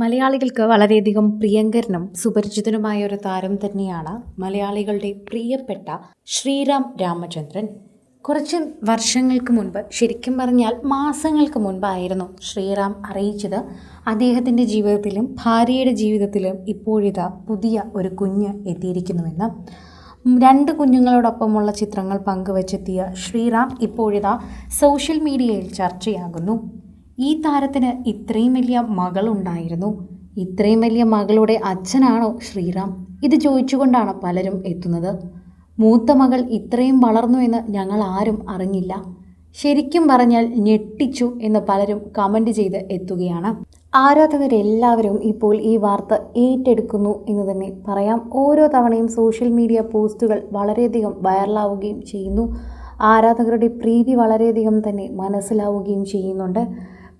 മലയാളികൾക്ക് വളരെയധികം പ്രിയങ്കരനും സുപരിചിതനുമായ ഒരു താരം തന്നെയാണ് മലയാളികളുടെ പ്രിയപ്പെട്ട ശ്രീറാം രാമചന്ദ്രൻ. കുറച്ച് വർഷങ്ങൾക്ക് മുൻപ്, ശരിക്കും പറഞ്ഞാൽ മാസങ്ങൾക്ക് മുൻപായിരുന്നു ശ്രീറാം അറിയിച്ചത് അദ്ദേഹത്തിൻ്റെ ജീവിതത്തിലും ഭാര്യയുടെ ജീവിതത്തിലും ഇപ്പോഴിതാ പുതിയ ഒരു കുഞ്ഞ് എത്തിയിരിക്കുന്നുവെന്ന്. 2 കുഞ്ഞുങ്ങളോടൊപ്പമുള്ള ചിത്രങ്ങൾ പങ്കുവച്ചെത്തിയ ശ്രീറാം ഇപ്പോഴിതാ സോഷ്യൽ മീഡിയയിൽ ചർച്ചയാകുന്നു. ഈ താരത്തിന് ഇത്രയും വലിയ മകളുണ്ടായിരുന്നു. ഇത്രയും വലിയ മകളുടെ അച്ഛനാണോ ശ്രീറാം? ഇത് ചോദിച്ചുകൊണ്ടാണ് പലരും എത്തുന്നത്. മൂത്ത മകൾ ഇത്രയും വളർന്നു എന്ന് ഞങ്ങൾ ആരും അറിഞ്ഞില്ല. ശരിക്കും പറഞ്ഞാൽ ഞെട്ടിച്ചു എന്ന് പലരും കമൻ്റ് ചെയ്ത് എത്തുകയാണ്. ആരാധകരെല്ലാവരും ഇപ്പോൾ ഈ വാർത്ത ഏറ്റെടുക്കുന്നു എന്ന് തന്നെ പറയാം. ഓരോ തവണയും സോഷ്യൽ മീഡിയ പോസ്റ്റുകൾ വളരെയധികം വൈറലാവുകയും ചെയ്യുന്നു. ആരാധകരുടെ പ്രീതി വളരെയധികം തന്നെ മനസ്സിലാവുകയും ചെയ്യുന്നുണ്ട്.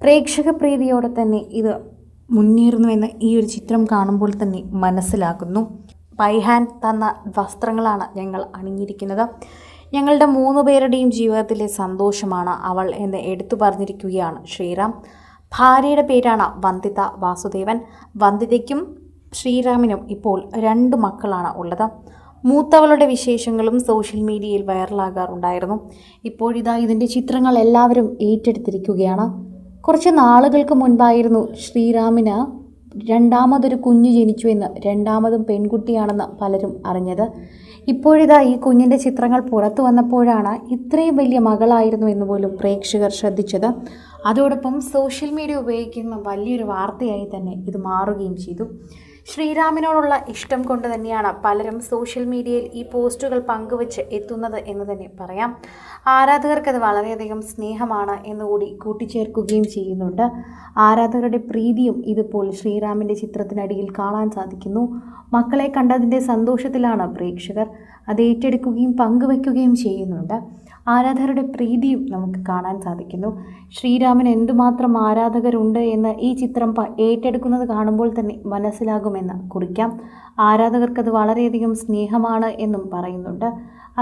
പ്രേക്ഷക പ്രീതിയോടെ തന്നെ ഇത് മുന്നേറുന്നുവെന്ന് ഈ ഒരു ചിത്രം കാണുമ്പോൾ തന്നെ മനസ്സിലാകുന്നു. പൈഹാൻ തന്ന വസ്ത്രങ്ങളാണ് ഞങ്ങൾ അണിഞ്ഞിരിക്കുന്നത്. ഞങ്ങളുടെ 3 പേരുടെയും ജീവിതത്തിലെ സന്തോഷമാണ് അവൾ എന്ന് എടുത്തു പറഞ്ഞിരിക്കുകയാണ് ശ്രീറാം. ഭാര്യയുടെ പേരാണ് വന്ദിത വാസുദേവൻ. വന്ദിതയ്ക്കും ശ്രീറാമിനും ഇപ്പോൾ 2 മക്കളാണ് ഉള്ളത്. മൂത്തവളുടെ വിശേഷങ്ങളും സോഷ്യൽ മീഡിയയിൽ വൈറലാകാറുണ്ടായിരുന്നു. ഇപ്പോഴിതാ ഇതിൻ്റെ ചിത്രങ്ങൾ എല്ലാവരും ഏറ്റെടുത്തിരിക്കുകയാണ്. കുറച്ച് നാളുകൾക്ക് മുൻപായിരുന്നു ശ്രീറാമിന് രണ്ടാമതൊരു കുഞ്ഞ് ജനിച്ചുവെന്ന്, രണ്ടാമതും പെൺകുട്ടിയാണെന്ന് പലരും അറിഞ്ഞത്. ഇപ്പോഴിതാ ഈ കുഞ്ഞിൻ്റെ ചിത്രങ്ങൾ പുറത്തു വന്നപ്പോഴാണ് ഇത്രയും വലിയ മകളായിരുന്നു എന്ന് പോലും പ്രേക്ഷകർ ശ്രദ്ധിച്ചത്. അതോടൊപ്പം സോഷ്യൽ മീഡിയ ഉപയോഗിക്കുന്ന വലിയൊരു വാർത്തയായി തന്നെ ഇത് മാറുകയും ചെയ്തു. ശ്രീറാമിനോടുള്ള ഇഷ്ടം കൊണ്ട് തന്നെയാണ് പലരും സോഷ്യൽ മീഡിയയിൽ ഈ പോസ്റ്റുകൾ പങ്കുവച്ച് എത്തുന്നത് എന്ന് തന്നെ പറയാം. ആരാധകർക്കത് വളരെയധികം സ്നേഹമാണ് എന്നുകൂടി കൂട്ടിച്ചേർക്കുകയും ചെയ്യുന്നുണ്ട്. ആരാധകരുടെ പ്രീതിയും ഇതിപ്പോൾ ശ്രീറാമിൻ്റെ ചിത്രത്തിനടിയിൽ കാണാൻ സാധിക്കുന്നു. മക്കളെ കണ്ടതിൻ്റെ സന്തോഷത്തിലാണ് പ്രേക്ഷകർ. അത് ഏറ്റെടുക്കുകയും പങ്കുവയ്ക്കുകയും ചെയ്യുന്നുണ്ട്. ആരാധകരുടെ പ്രീതിയും നമുക്ക് കാണാൻ സാധിക്കുന്നു. ശ്രീറാമിന് എന്തുമാത്രം ആരാധകരുണ്ട് എന്ന് ഈ ചിത്രം ഏറ്റെടുക്കുന്നത് കാണുമ്പോൾ തന്നെ മനസ്സിലാകുമെന്ന് കുറിക്കാം. ആരാധകർക്കത് വളരെയധികം സ്നേഹമാണ് എന്നും പറയുന്നുണ്ട്.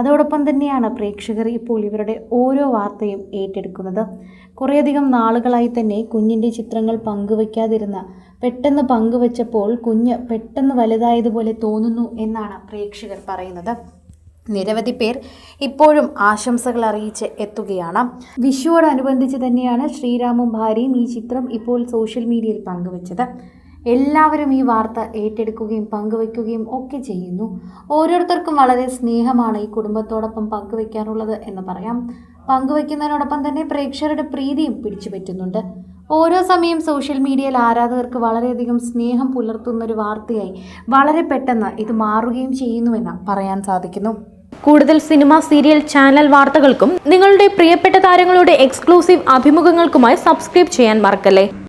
അതോടൊപ്പം തന്നെയാണ് പ്രേക്ഷകർ ഇപ്പോൾ ഇവരുടെ ഓരോ വാർത്തയും ഏറ്റെടുക്കുന്നത്. കുറേയധികം നാളുകളായി തന്നെ കുഞ്ഞിൻ്റെ ചിത്രങ്ങൾ പങ്കുവയ്ക്കാതിരുന്ന പെട്ടെന്ന് പങ്കുവച്ചപ്പോൾ കുഞ്ഞ് പെട്ടെന്ന് വലുതായതുപോലെ തോന്നുന്നു എന്നാണ് പ്രേക്ഷകർ പറയുന്നത്. നിരവധി പേർ ഇപ്പോഴും ആശംസകൾ അറിയിച്ച് എത്തുകയാണ്. വിഷുവോടനുബന്ധിച്ച് തന്നെയാണ് ശ്രീറാമും ഭാര്യയും ഈ ചിത്രം ഇപ്പോൾ സോഷ്യൽ മീഡിയയിൽ പങ്കുവച്ചത്. എല്ലാവരും ഈ വാർത്ത ഏറ്റെടുക്കുകയും പങ്കുവയ്ക്കുകയും ഒക്കെ ചെയ്യുന്നു. ഓരോരുത്തർക്കും വളരെ സ്നേഹമാണ് ഈ കുടുംബത്തോടൊപ്പം പങ്കുവയ്ക്കാറുള്ളത് എന്ന് പറയാം. പങ്കുവയ്ക്കുന്നതിനോടൊപ്പം തന്നെ പ്രേക്ഷകരുടെ പ്രീതിയും പിടിച്ചുപറ്റുന്നുണ്ട്. ഓരോ സമയം സോഷ്യൽ മീഡിയയിൽ ആരാധകർക്ക് വളരെയധികം സ്നേഹം പുലർത്തുന്നൊരു വാർത്തയായി വളരെ പെട്ടെന്ന് ഇത് മാറുകയും ചെയ്യുന്നുവെന്ന് പറയാൻ സാധിക്കുന്നു. കൂടുതൽ സിനിമ, സീരിയൽ, ചാനൽ വാർത്തകൾക്കും നിങ്ങളുടെ പ്രിയപ്പെട്ട താരങ്ങളുടെ എക്സ്ക്ലൂസീവ് അഭിമുഖങ്ങൾക്കുമായി സബ്സ്ക്രൈബ് ചെയ്യാൻ മറക്കല്ലേ.